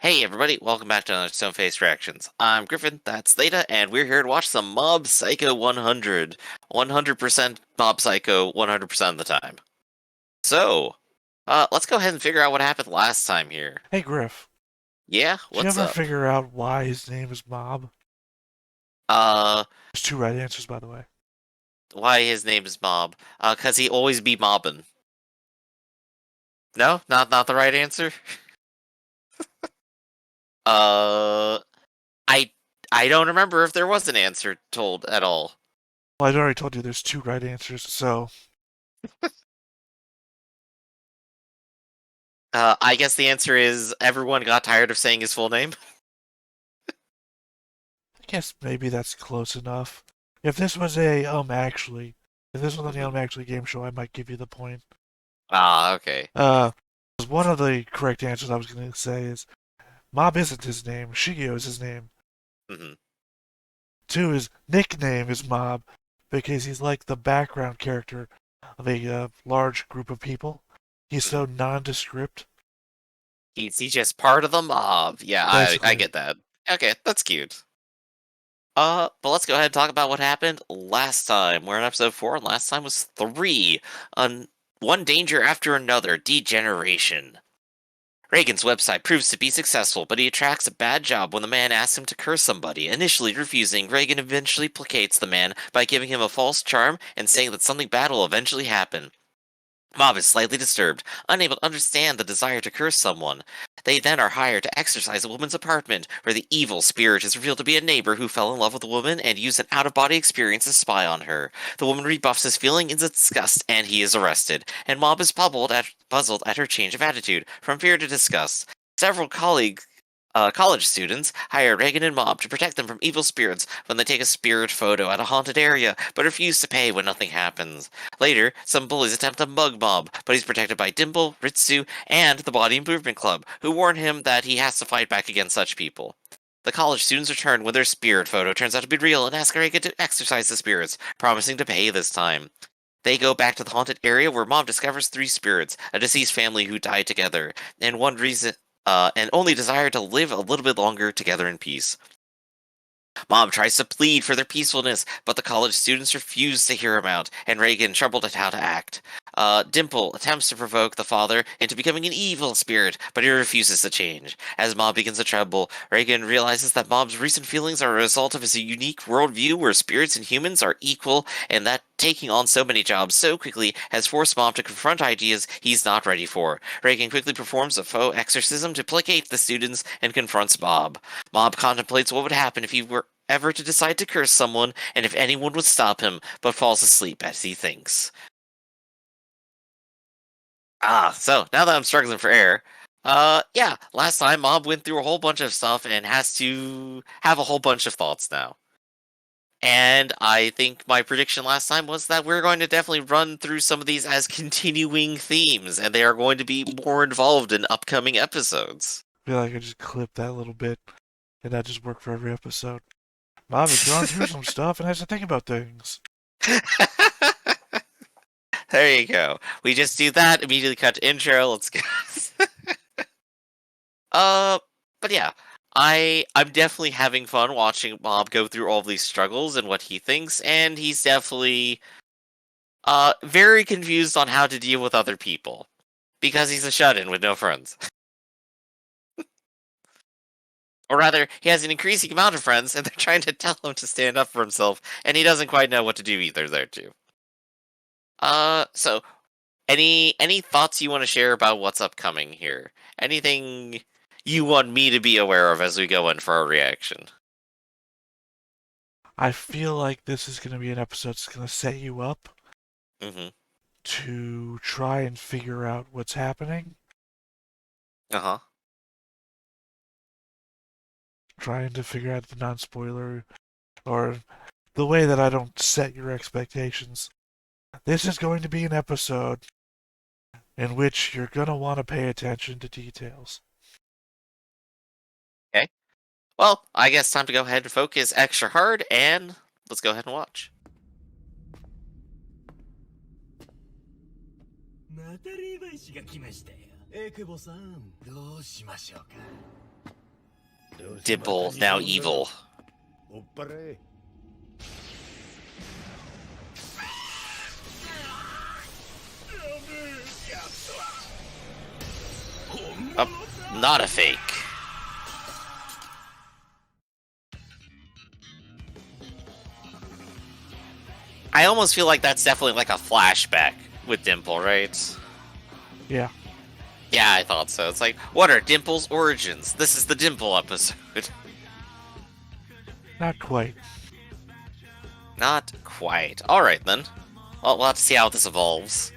Hey everybody, welcome back to another Stoneface Reactions. I'm Griffin, that's Theta, and we're here to watch some Mob Psycho 100. 100% Mob Psycho 100% of the time. So, let's go ahead and figure out what happened last time here. Hey Griff, Yeah, did you what's ever up? figure out why his name is Mob? Uh, There's two right answers, by the way. why his name is Mob? 'Cause he always be mobbing. No? Not the right answer? Uh, I I don't remember if there was an answer told at all. Well, I'd already told you there's two right answers, so I guess the answer is everyone got tired of saying his full name. I guess maybe that's close enough. If this was a if this was on the Mhm. Actually game show, I might give you the point. Ah, okay. 'Cause one of the correct answers I was going to say is Mob isn't his name, Shigeo is his name. Hmm. Two, his nickname is Mob because he's like the background character of a large group of people. He's Hmm. so nondescript, He's just part of the mob. Yeah, I basically. get that. Okay, that's cute. But let's go ahead and talk about what happened last time. We're in episode 4, and last time was 3. On one danger after another, degeneration. Reagan's website proves to be successful, but he attracts a bad job when the man asks him to curse somebody. Initially refusing, Reagan eventually placates the man by giving him a false charm and saying that something bad will eventually happen. Mob is slightly disturbed, unable to understand the desire to curse someone. They then are hired to exorcise a woman's apartment, where the evil spirit is revealed to be a neighbor who fell in love with the woman and used an out-of-body experience to spy on her. The woman rebuffs his feeling in disgust, and he is arrested. And Mob is puzzled at her change of attitude, from fear to disgust. Several college students hire Reagan and Mob to protect them from evil spirits when they take a spirit photo at a haunted area, but refuse to pay when nothing happens. Later, some bullies attempt to mug Mob, but he's protected by Dimple, Ritsu, and the Body Improvement Club, who warn him that he has to fight back against such people. The college students return when their spirit photo turns out to be real and ask Reagan to exorcise the spirits, promising to pay this time. They go back to the haunted area where Mom discovers three spirits, a deceased family who died together, and one reason, and only desire to live a little bit longer together in peace. Mom tries to plead for their peacefulness, but the college students refuse to hear him out, and Reagan troubled at how to act. Dimple attempts to provoke the father into becoming an evil spirit, but he refuses to change. As Mom begins to tremble, Reagan realizes that Mom's recent feelings are a result of his unique worldview where spirits and humans are equal, and that taking on so many jobs so quickly has forced Mom to confront ideas he's not ready for. Reagan quickly performs a faux exorcism to placate the students and confronts Bob. Mob contemplates what would happen if he were ever to decide to curse someone, and if anyone would stop him, but falls asleep as he thinks. So now that I'm struggling for air, yeah, last time Mob went through a whole bunch of stuff and has to have a whole bunch of thoughts now. And I think my prediction last time was that we're going to definitely run through some of these as continuing themes, and they are going to be more involved in upcoming episodes. I feel like I just clipped that little bit and that just worked for every episode. Mob has gone through some stuff and has to think about things. There you go. We just do that, immediately cut to intro, let's go. Uh, but yeah, I'm definitely having fun watching Bob go through all of these struggles and what he thinks, and he's definitely very confused on how to deal with other people because he's a shut-in with no friends. Or rather, he has an increasing amount of friends, and they're trying to tell him to stand up for himself, and he doesn't quite know what to do either there too. So any thoughts you want to share about what's upcoming here? Anything you want me to be aware of as we go in for our reaction? I feel like this is going to be an episode that's going to set you up Mm-hmm. to try and figure out what's happening, Uh-huh. trying to figure out the non spoiler or the way that I don't set your expectations. This is going to be an episode in which you're going to want to pay attention to details. Okay. Well, I guess time to go ahead and focus extra hard, and let's go ahead and watch. また霊媒師が来ましたよ。エクボさん、どうしましょうか。Dimple, now evil. Not a fake. I almost feel like that's definitely like a flashback with Dimple, right? Yeah. Yeah, I thought so. It's like, what are Dimple's origins? This is the Dimple episode. Not quite. Not quite. Alright then. Well, we'll have to see how this evolves.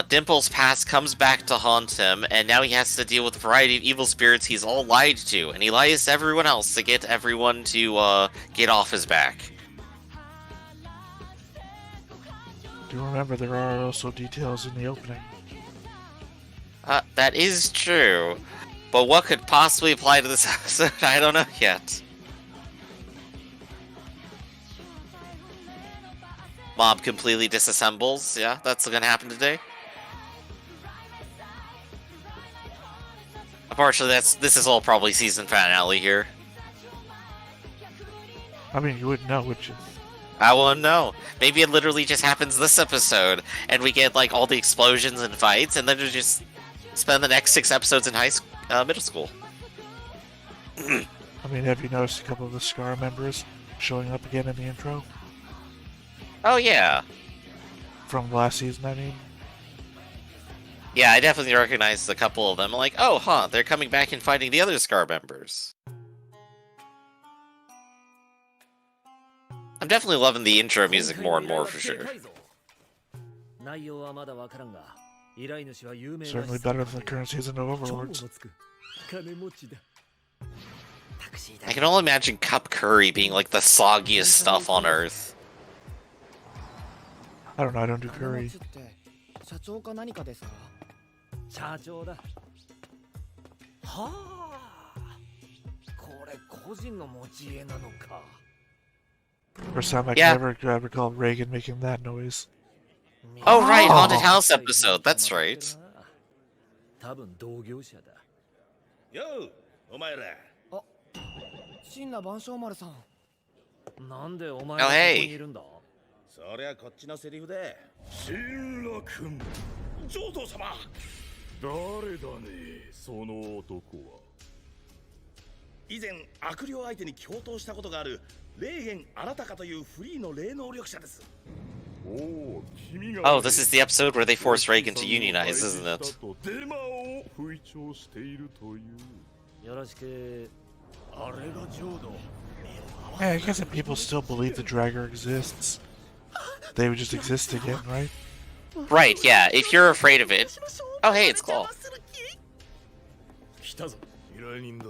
Dimple's past comes back to haunt him, and now he has to deal with a variety of evil spirits he's all lied to, and he lies to everyone else to get everyone to, get off his back. Do remember there are also details in the opening. That is true. But what could possibly apply to this episode? I don't know yet. Mob completely disassembles. Yeah, that's gonna happen today. Unfortunately, this is all probably season finale here. I mean, you wouldn't know, would you? I won't know. Maybe it literally just happens this episode, and we get like all the explosions and fights, and then we just spend the next 6 episodes in middle school. I mean, have you noticed a couple of the Scar members showing up again in the intro? Oh yeah. From last season, I mean. Yeah, I definitely recognized a couple of them. Like, oh, huh, they're coming back and fighting the other Scar members. I'm definitely loving the intro music more and more, for sure. Certainly better than the current season of Overlords. I can only imagine Cup Curry being like the soggiest stuff on Earth. I don't know, I don't do curry. 社長か何かですか？社長だ。はあ。これ個人の持ち家なのか。First time I Yeah. can ever recall Reagan making that noise. Oh, right, Haunted House episode, that's right. 多分同業者だ。よう、お前ら。あ、神羅万象丸さん。なんでお前 Oh, がここ hey. にいるんだ？そりゃこっちのセリフで。神羅君、上等様。誰だね、その男は。以前悪霊相手に共闘したことがある霊源あなたかというフリーの霊能力者です。 Oh, this is the episode where they force Reagan to unionize, isn't it? デマを吹聴しているという。よろしく。あれが浄土。 Hey, I guess if people still believe the Dragger exists, they would just exist again, right? Right, yeah, if you're afraid of it. Oh, hey, it's Claw. 来たぞ、依頼人だ。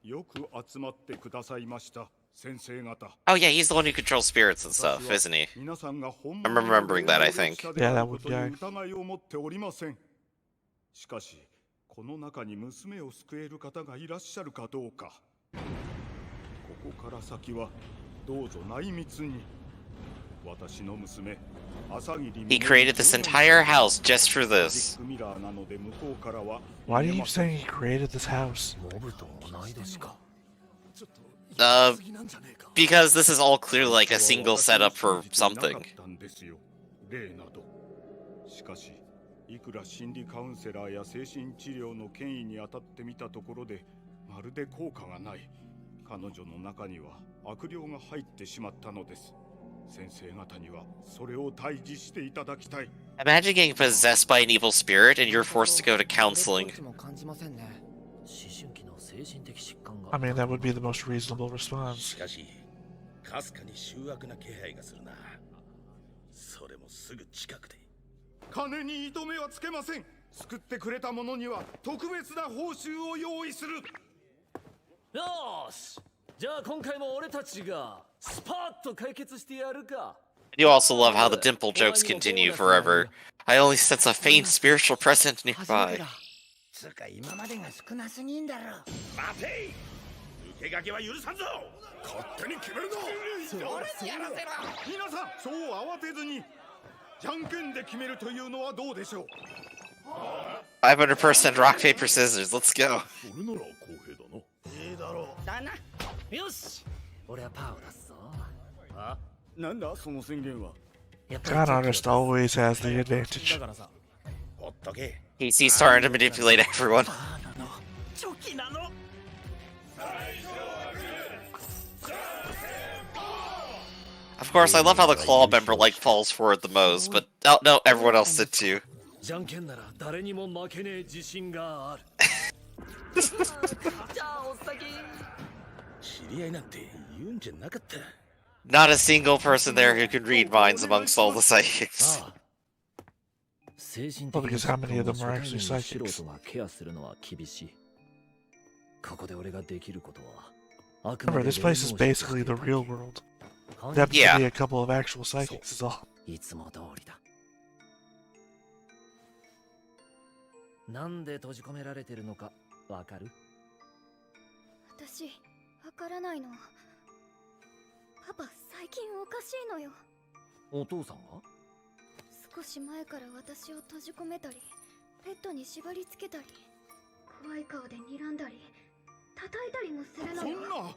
よく集まってくださいました、先生方。Oh, yeah, he's the one who controls spirits and stuff, isn't he? 皆さんが本 I'm remembering that, I think. Yeah, that would という疑いを持っておりません。しかし、この中に娘を救える方がいらっしゃるかどうか。ここから先はどうぞ内密に。私の娘、朝霧 He created this entire house just for this. ミラーなので向こうからは Why do you keep saying he created this house? モブと同い年か。 Because this is all clearly like a single setup for something. 例など。しかし、いくら心理カウンセラーや精神治療の権威に当たってみたところで、まるで効果がない。彼女の中には悪霊が入ってしまったのです。先生方にはそれを退治していただきたい。 Imagine getting possessed by an evil spirit and you're forced to go to counseling. こっちも感じませんね。思春期の精神的疾患が。 I mean, that would be the most reasonable response. しかし、かすかに醜悪な気配がするな。それもすぐ近くで。金に糸目はつけません。救ってくれた者には特別な報酬を用意する。よーし。じゃあ今回も俺たちがスパッと解決してやるか。 I do also love how the dimple jokes continue forever. I only sense a faint spiritual presence nearby. つか今までが少なすぎんだろ。待て。受けがけは許さんぞ。勝手に決めるな。俺にやらせろ。皆さん、そう慌てずに。じゃんけんで決めるというのはどうでしょう。500% rock, paper, scissors. Let's go. それなら公平だな。いいだろだな。よし。俺はパーを出すぞ。あ、なんだその宣言は。やっぱり Con artist always has the advantage. だからさ。ほっとけ。 He's starting to manipulate everyone. パーなの。チョキなの。 Of course, I love how the claw member like falls forward the most, but oh no, everyone else did too. じゃんけんなら誰にも負けねえ自信がある。じゃあお先。知り合いなんて言うんじゃなかった。 Not a single person there who can read minds amongst all the psychics. ああ。精神 Well, 的 because how many of them are actually 初対面の psychics? 素人がケアするのは厳しい。ここで俺ができることは。あく Remember, まで this place is 霊能者 basically the real world. 犯 There 人 happens to Yeah. be a couple of actual psychics is all. いつも通りだ。なんで閉じ込められてるのかわかる？私わからないの。パパ最近おかしいのよ。お父さんが？少し前から私を閉じ込めたりペットに縛り付けたり怖い顔で睨んだり叩いたりもするのよ。そんな。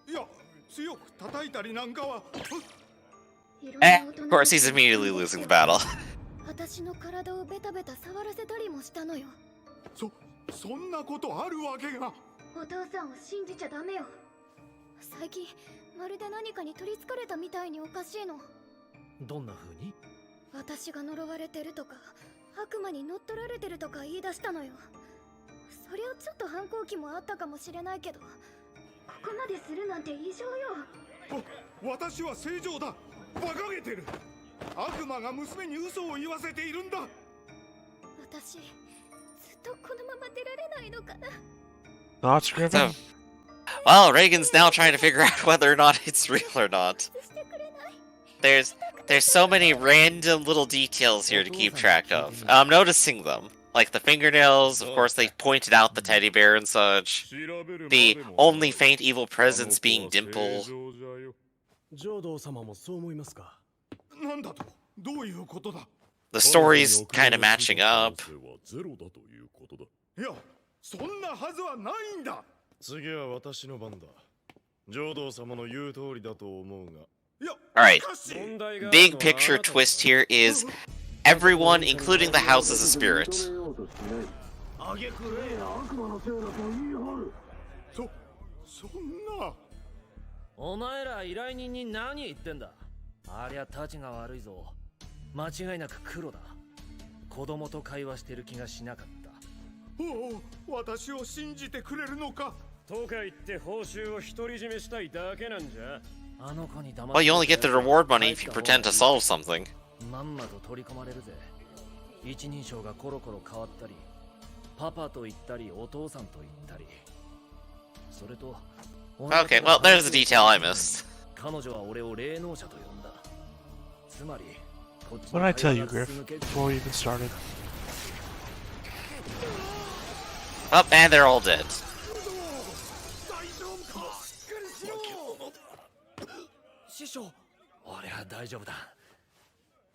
いや、強く叩いたりなんかは。いろん Eh, な大人 of course, he's immediately losing the battle. 私の体をベタベタ触らせたりもしたのよ。そんなことあるわけが。お父さんを信じちゃダメよ。最近まるで何かに取りつかれたみたいにおかしいの。どんな風に？私が呪われてるとか悪魔に乗っ取られてるとか言い出したのよ。そりゃちょっと反抗期もあったかもしれないけど、ここまでするなんて異常よ。私は正常だ。馬鹿げてる。悪魔が娘に嘘を言わせているんだ。私ずっとこのまま出られないのかな。 Thoughts, Griffin? So, well, Reagan's now trying to figure out whether or not it's real or not. してくれない。 There's so many random little details here to keep track of. I'm noticing them. Like the fingernails, of course they pointed out the teddy bear and such. The only faint evil presence being Dimple. 浄土様もそう思いますか？なんだと。どういうことだ。 The story's kind of matching up. いや、そんなはずはないんだ。次は私の番だ。浄土様の言う通りだと思うが。いや、 Alright, しかし。 big picture twist here is everyone, including the house, is a spirit. あげくれ悪魔のせいだと言い張る。そんな。お前ら依頼人に何言ってんだ？ありゃたちが悪いぞ。間違いなく黒だ。子供と会話してる気がしなかった。おお、私を信じてくれるのか。とか言って報酬を独り占めしたいだけなんじゃ。あの子に騙 Well, you only get the reward money if you pretend to solve something. まんまと取り込まれるぜ。一人称がコロコロ変わったり、パパと言ったりお父さんと言ったり。それと Okay, well, there's a detail I missed. 彼女は俺を霊能者と呼んだ。つまり、こっち What の did I tell 会 you, 話が Griff, 続け before we even started? Oh, and they're all dead. 師匠、俺は大丈夫だ。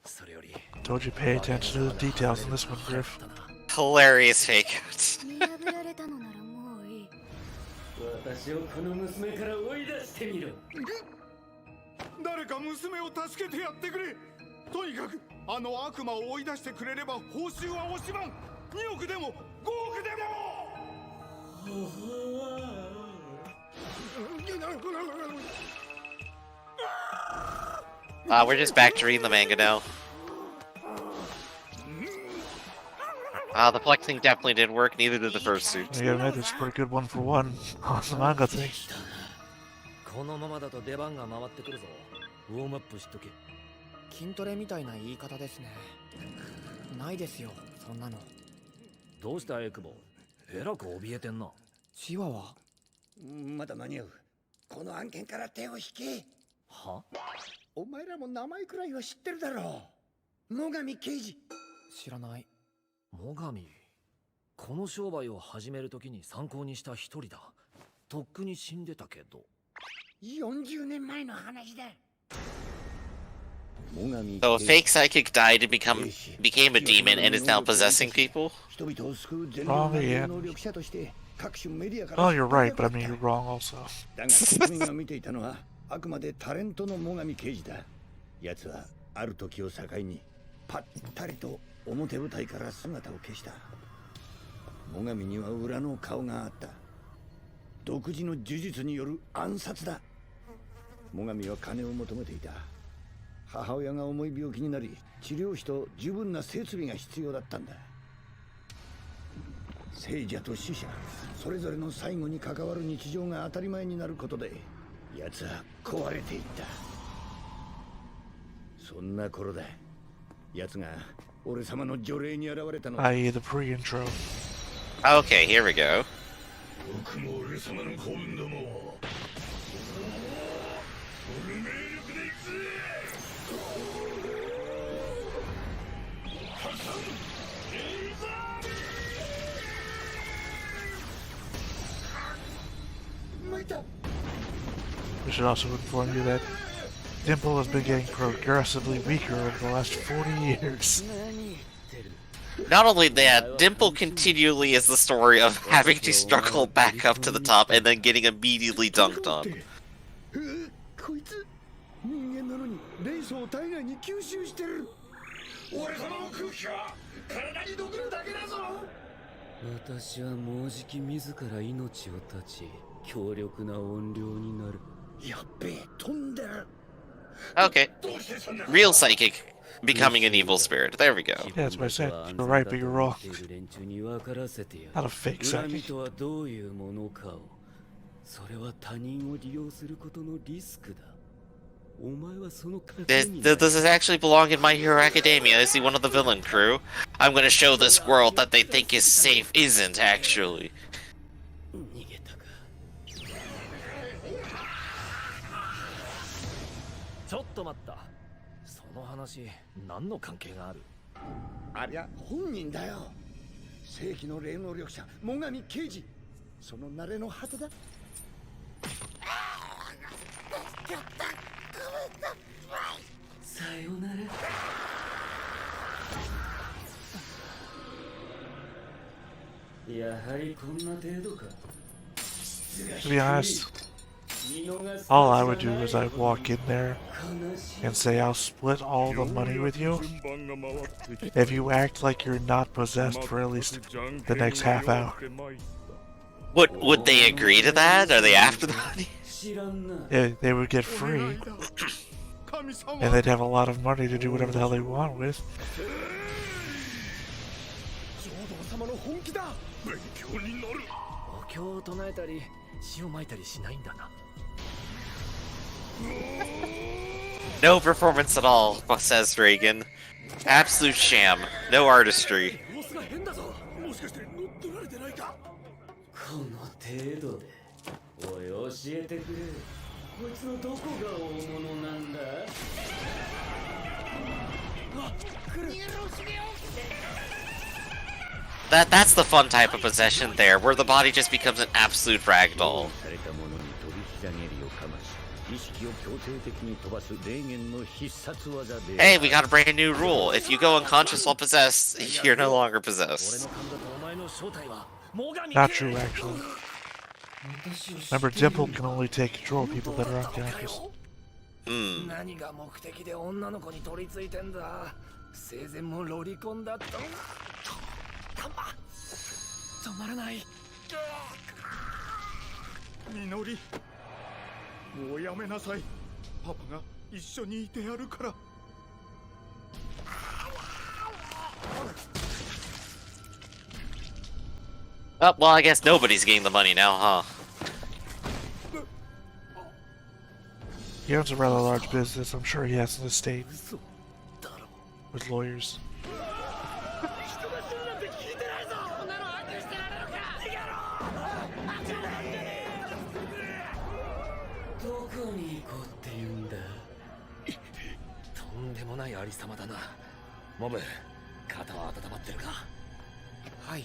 それより、 Told you pay attention to the details in this one, Griff. Hilarious fake out. 見破られたのならもういい。私をこの娘から追い出してみる。誰か娘を助けてやってくれ。とにかくあの悪魔を追い出してくれれば報酬は惜しまん。2億でも5億でも。We're just back to reading the manga now. The flexing definitely didn't work, neither did the first suit. You gotta admit, this is a pretty good one for one on the manga thing. このままだと出番が回ってくるぞ。ウォームアップしとけ。筋トレみたいな言い方ですね。ないですよ、そんなの。どうしたエクボ？えらく怯えてんな。チワワ？まだ間に合う。この案件から手を引け。は？お前らも名前くらいは知ってるだろう。野上刑事。知らない。最上。この商売を始めるときに参考にした一人だ。とっくに死んでたけど。 40年前の話だ。So a fake psychic died and became a demon and is now possessing people? Wrong again. Oh, you're right, but I mean, you're wrong also. だが君が見ていたのはあくまでタレントの最上刑事だ。奴はある時を境にパッタリと表舞台から姿を消した。最上には裏の顔があった。独自の呪術による暗殺だ。最上は金を求めていた。母親が重い病気になり、治療費と十分な設備が必要だったんだ。聖者と死者、それぞれの最後に関わる日常が当たり前になることで、奴は壊れていった。そんな頃だ。奴が俺様の除霊に現れたの。i.e. the pre-intro. Okay, here we go. 僕も俺様の幸運ども。フル名力で行くぜ。We should also inform you that Dimple has been getting progressively weaker over the last 40 years. Not only that, Dimple continually is the story of having to struggle back up to the top and then getting immediately dunked on. こいつ人間なのに霊素を体内に吸収してる。俺様の空気は体に毒るだけだぞ。私はもうじき自ら命を絶ち強力な怨霊になる。やっべえ、飛んでる。Okay. Real psychic becoming an evil spirit. There we go. Yeah, that's what I said. You're right, but you're wrong. 連中に分からせてやる。 Not a fake 恨み psychic. とはどういうものかを。それは他人を利用することのリスクだ。お前はその糧になる。 Does this actually belong in My Hero Academia? Is he one of the villain crew? I'm gonna show this world that they think is safe isn't actually. 逃げたか。ちょっと待った。その話、何の関係がある？ありゃ本人だよ。正規の霊能力者、最上刑事。その慣れの果てだ。さよなら。やはりこんな程度か。 To be honest, all I would do is I'd walk in there and say I'll split all the money with you if you act like you're not possessed for at least the next half hour. Would they agree to that? Are they after the money? 知らんな。 They would get free, and they'd have a lot of money to do whatever the hell they want with. 浄土様の本気だ。勉強になる。お経を唱えたり、血を撒いたりしないんだな。 No performance at all, says Reagan. Absolute sham. No artistry. 様子が変だぞ。もしかして乗っ取られてないか。この程度で。おい、教えてくれ。こいつのどこが大物なんだ？あ、来る。 That's the fun type of possession there, where the body just becomes an absolute ragdoll. されたものに取りひらげりをかまし、意識を強制的に飛ばす霊言の必殺技で。 Hey, we got a brand new rule. If you go unconscious while possessed, you're no longer 俺 possessed. の勘だとお前の正体は最上 Not true, actually. Remember, Dimple can only take control of people that are unconscious. Hmm. 何が目的で女の子に取り付いてんだ。生前もロリコンだったのか。止まらない。みのり、もうやめなさい。パパが一緒にいてやるから。Oh, well, I guess nobody's getting the money now, huh? He owns a rather large business. I'm sure he has an estate 嘘だろ。 with lawyers. どこに行こうって言うんだ。とんでもないありさまだな。モブ、肩は温まってるか？はい。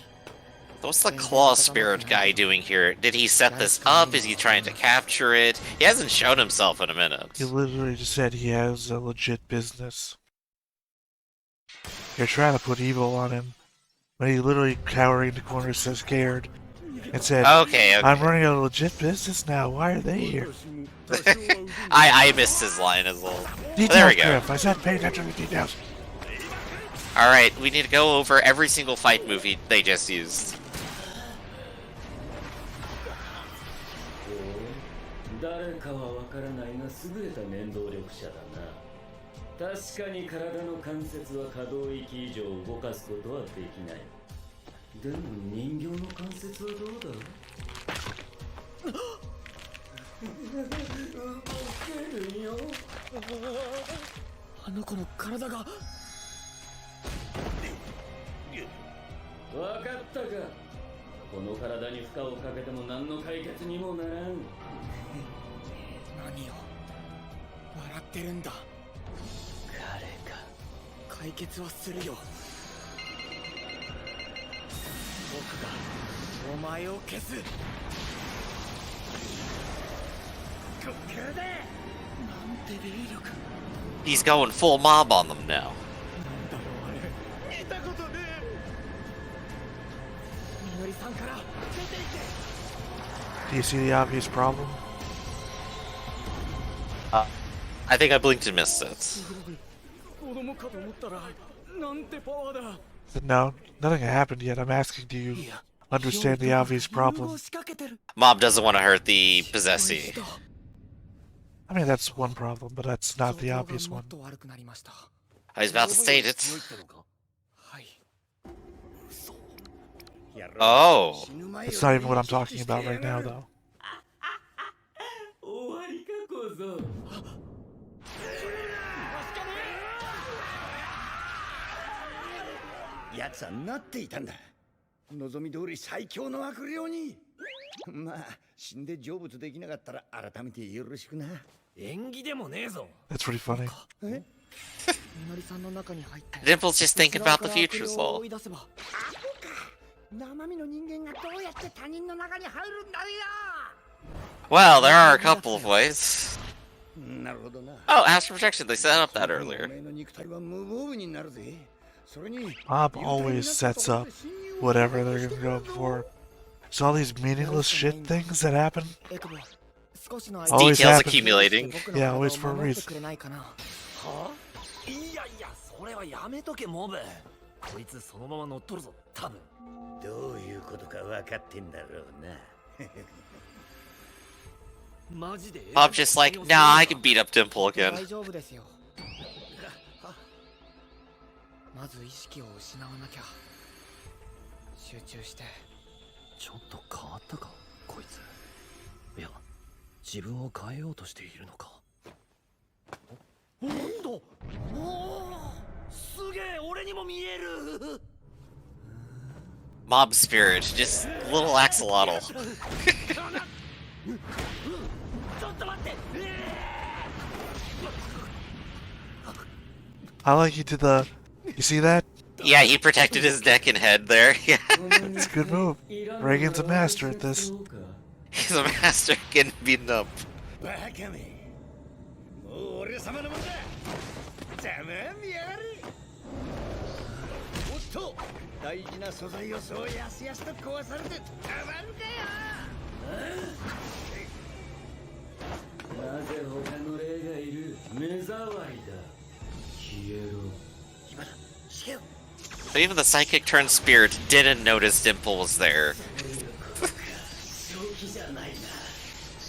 What's the claw spirit guy doing here? Did he set this up? Is he trying to capture it? He hasn't shown himself in a minute. He literally just said he has a legit business. You're trying to put evil on him, but he literally cowering in the corner so scared and said, Okay, I'm running a legit business now. Why are they here? I missed his line as well. Details, There we go. Griff. I said pay attention to details. Alright, we need to go over every single fight movie they just used. 誰かはわからないが優れた念動力者だな。確かに体の関節は可動域以上動かすことはできない。でも人形の関節はどうだ？動けるよ。あの子の体が。わかったか。この体に負荷をかけても何の解決にもならん。何を笑ってるんだ。彼か。解決はするよ。僕がお前を消す。こっからだ。なんて霊力。 He's going full mob on them now. なんだろうあれ。見たことねえ。みのりさんから出ていけ。 Do you see the obvious problem? I think I blinked and missed it. 子供かと思ったらなんてパワーだ。 No, nothing happened yet. I'm asking, do you understand the obvious problem? Mob doesn't want to hurt the possessee. I mean, that's one problem, but that's not the obvious one. I was about to state it. Oh. It's not even what I'm talking about right now, though. 終わりか小僧。奴はなっていたんだ。望み通り最強の悪霊に。まあ死んで成仏できなかったら改めてよろしくな。縁起でもねえぞ。 That's pretty funny. みのりさんの中に入って。 Dimple's just thinking about the future, Saul. 生身の人間がどうやって他人の中に入るんだよ。 Well, there are a couple of ways. なるほどな。 Oh, Astral Projection, they set up that earlier. お前の肉体は無防備になるぜ。それに Mob always sets up whatever they're gonna go for. So all these meaningless shit things that happen, エクボ、少しの Always ディテール happens. accumulating. 僕の Yeah, 体を always for a 守って reason. くれないかな。はあ？いやいや、それはやめとけモブ。こいつそのまま乗っとるぞ、多分。どういうことか分かってんだろうな。マジで Mob just like, nah, I can beat up Dimple 大 again. 丈夫ですよ。まず意識を失わなきゃ。集中して。ちょっと変わったか、こいつ。いや、自分を変えようとしているのか。おっと、おお、すげえ、俺にも見える。Mob Spirit, just little axolotl. ちょっと待って。 I like you did the. You see that? Yeah, he protected his neck and head there. Yeah, It's a good move. Reagan's a master at this. he's a master at getting beaten up. バカめ。もう俺様のもんだ。ざまあ見やがれ。おっと、大事な素材をそうやすやすと壊されてたまるかよ。なぜ他の霊がいる？目障りだ。消えろ。 But even the psychic turned spirit didn't notice Dimple was there.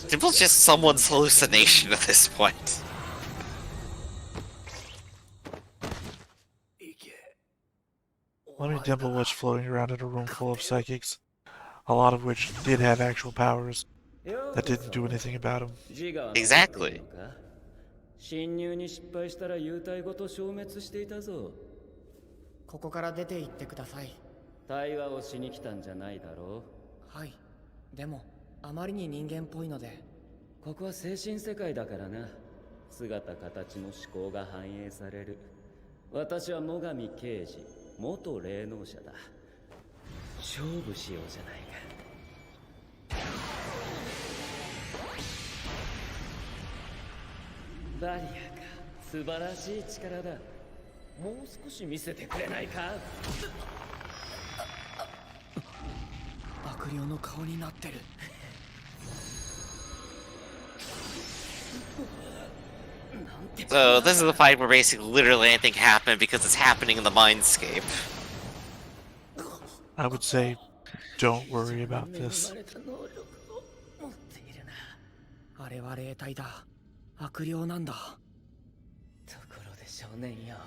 Dimple's just someone's hallucination at this point. Lemmy Dimple was floating around in a room full of psychics, a lot of which did have actual powers that didn't do anything about him. Exactly. 侵入に失敗したら幽体ごと消滅していたぞ。ここから出て行ってください。対話をしに来たんじゃないだろはい。でも、あまりに人間っぽいので。う。ここは精神世界だからな。姿形の思考が反映される。私は最上刑事、元霊能者だ。勝負しようじゃないか。バリアか、素晴らしい力だ。もう少し見せてくれないか。悪霊の顔になってる。So this is a fight where basically literally anything happened because it's happening in the mindscape. I would say, don't worry about this. あれは霊体だ。悪霊なんだ。ところで少年よ。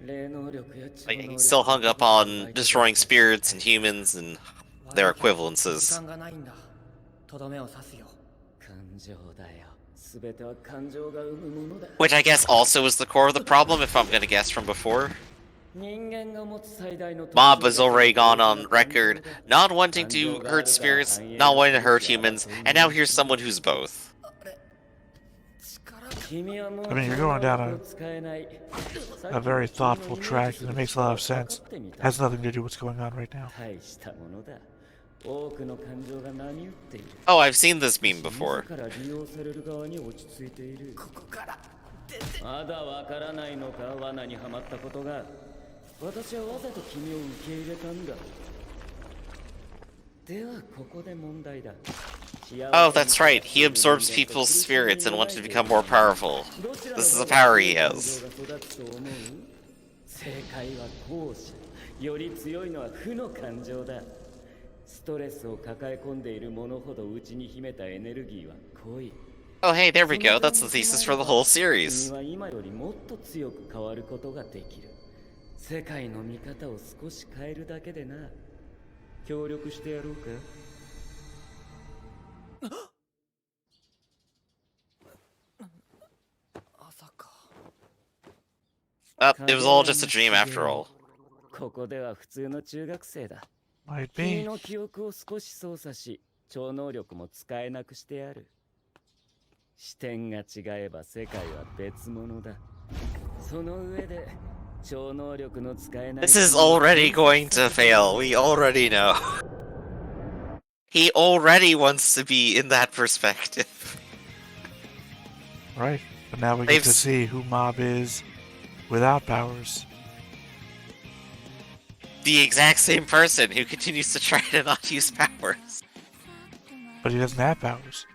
霊能力や超 Like, 能 he's 力 still hung up on destroying spirits and humans and their 時 equivalences. 間がないんだ。とどめを刺すよ。感情だよ。すべては感情が生むものだ。 Which I guess also is the core of the problem, if I'm gonna guess from before. 人間が持つ最大の Mob has already gone on record not wanting to hurt spirits, not wanting to hurt humans, and now here's someone who's both. I mean, you're going down a very thoughtful track, and it makes a lot of sense. It has nothing to do with what's going on right now. 大したものだ。多くの感情が波打っている。 Oh, I've seen this meme before. 自ら利用される側に落ち着いている。ここからまだわからないのか、罠にはまったことが。私はわざと君を受け入れたんだ。ではここで問題だ。 Oh, that's right. He absorbs people's spirits and wants to become more powerful. This is a power he has. 正解は後者。より強いのは負の感情だ。ストレスを抱え込んでいる者ほど内に秘めたエネルギーは濃い。 Oh, hey, there we go. That's the thesis for the whole series. 君は今よりもっと強く変わることができる。世界の見方を少し変えるだけでな。協力してやろうか。 Oh, it was all just a dream after all. ここでは普通の中学生だ。 Might 君 be. の記憶を少し操作し、超能力も使えなくしてやる。視点が違えば世界は別物だ。その上で超能力の使えない。 This is already going to fail. We already know. He already wants to be in that perspective. Right. But now we get They've to see who Mob is without powers. The exact same person who continues to try to not use powers. But he doesn't have powers.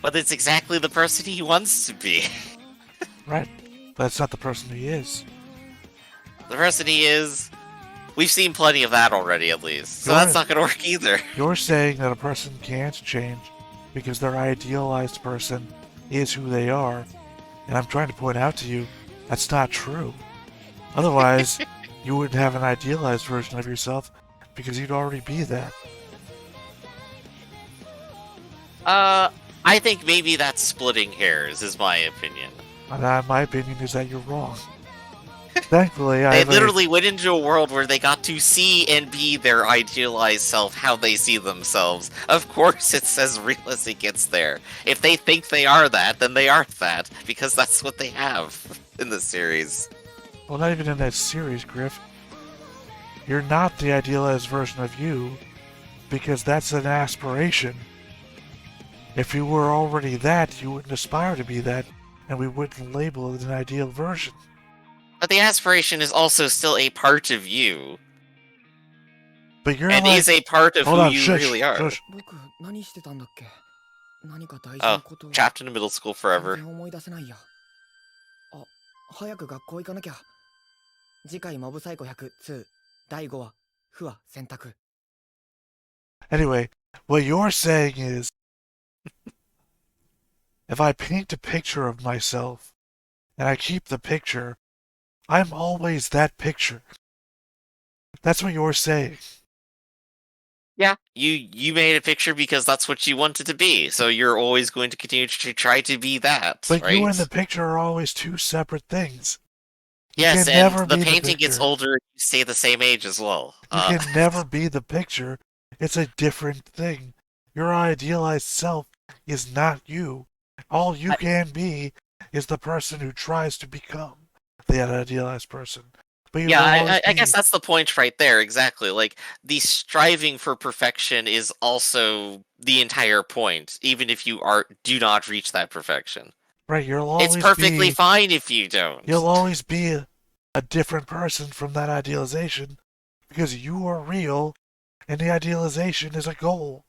But it's exactly the person he wants to be. Right. But that's not the person he is. The person he is... We've seen plenty of that already, at least. So Sure. that's not gonna work either. You're saying that a person can't change because their idealized person is who they are. And I'm trying to point out to you, that's not true. Otherwise, you wouldn't have an idealized version of yourself because you'd already be that. I think maybe that's splitting hairs, is my opinion. And my opinion is that you're wrong. Thankfully, I They have literally went into a world where they got to see and be their idealized self, how they see themselves. Of course, it's as real as it gets there. If they think they are that, then they are that, because that's what they have in the series. well, not even in that series, Griff. You're not the idealized version of you because that's an aspiration. If you were already that, you wouldn't aspire to be that, and we wouldn't label it an ideal version. But the aspiration is also still a part of you, But you're and like, is a part of hold who on, you shush, really are. shush. 僕何してたんだっけ。何か大事な Oh, ことを trapped in a middle school 全 forever. 然思い出せないや。あ、早く学校行かなきゃ。次回モブサイコ100 2第5話負は選択。 Anyway, what you're saying is, if I paint a picture of myself, and I keep the picture, I'm always that picture. That's what you're saying. Yeah, you made a picture because that's what you wanted to be, so you're always going to continue to try to be that, But right? you and the picture are always two separate things. Yes, can and never the be the painting gets picture. older, you stay the same age as well. You can never be the picture. It's a different thing. Your idealized self is not you. All you can be is the person who tries to become the idealized person. But you Yeah, will always I guess be- that's the point right there. Exactly. Like the striving for perfection is also the entire point, even if you do not reach that perfection. right. It's perfectly fine if you don't. You'll always be a different person from that idealization because you are real, and the idealization is a goal.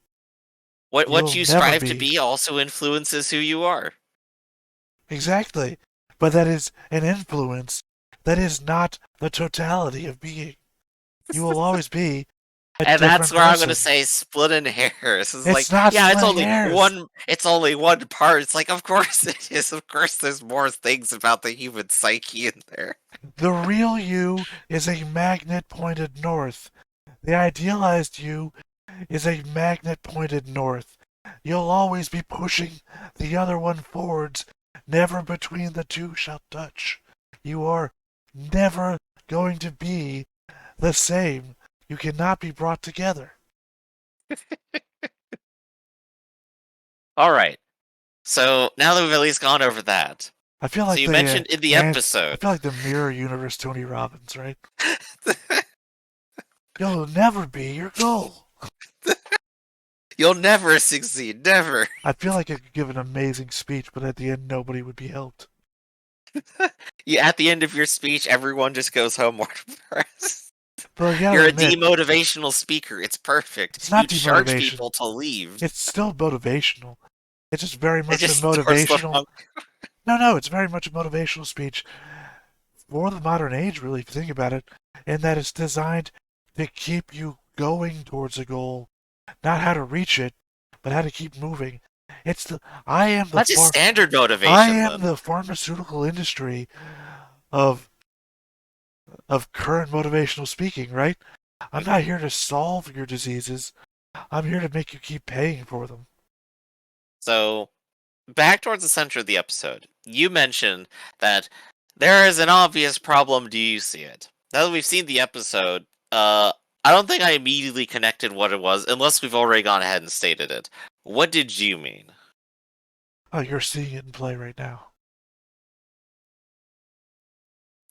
What You'll you never strive to be. be also influences who you are. Exactly. But that is an influence. That is not the totality of being. You will always be a And that's different where I'm going to person. say splitting hairs. It's It's like, not yeah, it's splitting only hairs. one. It's only one part. It's like, of course it is. Of course, there's more things about the human psyche in there. The real you is a magnet pointed north. The idealized you is a magnet pointed north. You'll always be pushing the other one forwards. Never between the two shall touch. You are never going to be the same. You cannot be brought together. All right. So now that we've at least gone over that, I feel so like you the, mentioned in the I episode. feel like the mirror universe Tony Robbins, right? You'll never be your goal. You'll never succeed. Never. I feel like I could give an amazing speech, but at the end, nobody would be helped. At the end of your speech, everyone just goes home more depressed. Bro, you gotta You're a admit, demotivational speaker. It's perfect. It's not you charge demotivation. people to leave. it's still motivational. It's just very much just a starts the motivational. wrong- No, it's very much a motivational speech for the modern age, really, if you think about it, in that it's designed to keep you going towards a goal, not how to reach it, but how to keep moving. That's just standard motivation. I am then. the pharmaceutical industry of current motivational speaking, right? I'm not here to solve your diseases. I'm here to make you keep paying for them. So, back towards the center of the episode, you mentioned that there is an obvious problem. Do you see it? Now that we've seen the episode, I don't think I immediately connected what it was, unless we've already gone ahead and stated it. What did you mean? Oh, you're seeing it in play right now.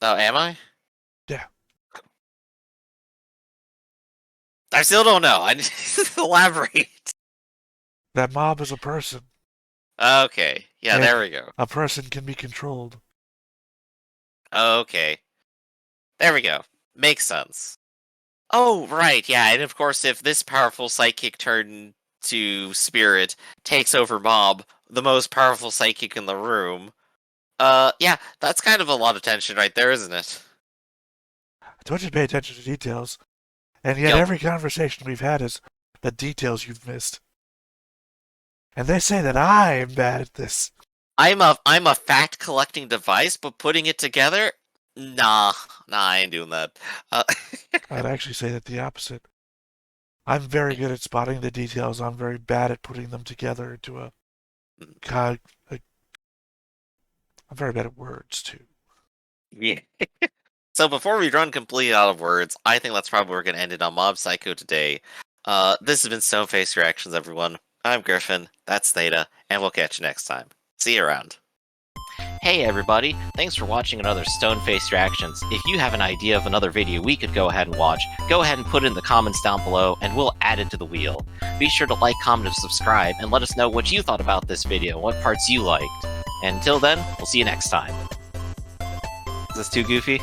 Oh, am I? Yeah. I still don't know. I need to elaborate. That mob is a person. Okay. Yeah, And there we go. A person can be controlled. Okay. There we go. Makes sense. Oh, right, yeah, and of course, if this powerful psychic turned to spirit takes over Mob, the most powerful psychic in the room, yeah, that's kind of a lot of tension right there, isn't it? I told you to pay attention to details. And yet Yep. every conversation we've had is the details you've missed. And they say that I am bad at this. I'm a fact collecting device, but putting it together, nah, I ain't doing that. I'd actually say that the opposite. I'm very good at spotting the details. I'm very bad at putting them together into a I'm very bad at words, too. Yeah. So before we run completely out of words, I think that's probably where we're going to end it on Mob Psycho today. This has been Stoneface Reactions, everyone. I'm Griffin, that's Theta, and we'll catch you next time. See you around. Hey everybody, thanks for watching another Stoneface Reactions. If you have an idea of another video we could go ahead and watch, go ahead and put it in the comments down below, and we'll add it to the wheel. Be sure to like, comment, and subscribe, and let us know what you thought about this video, what parts you liked. And until then, we'll see you next time. Is this too goofy?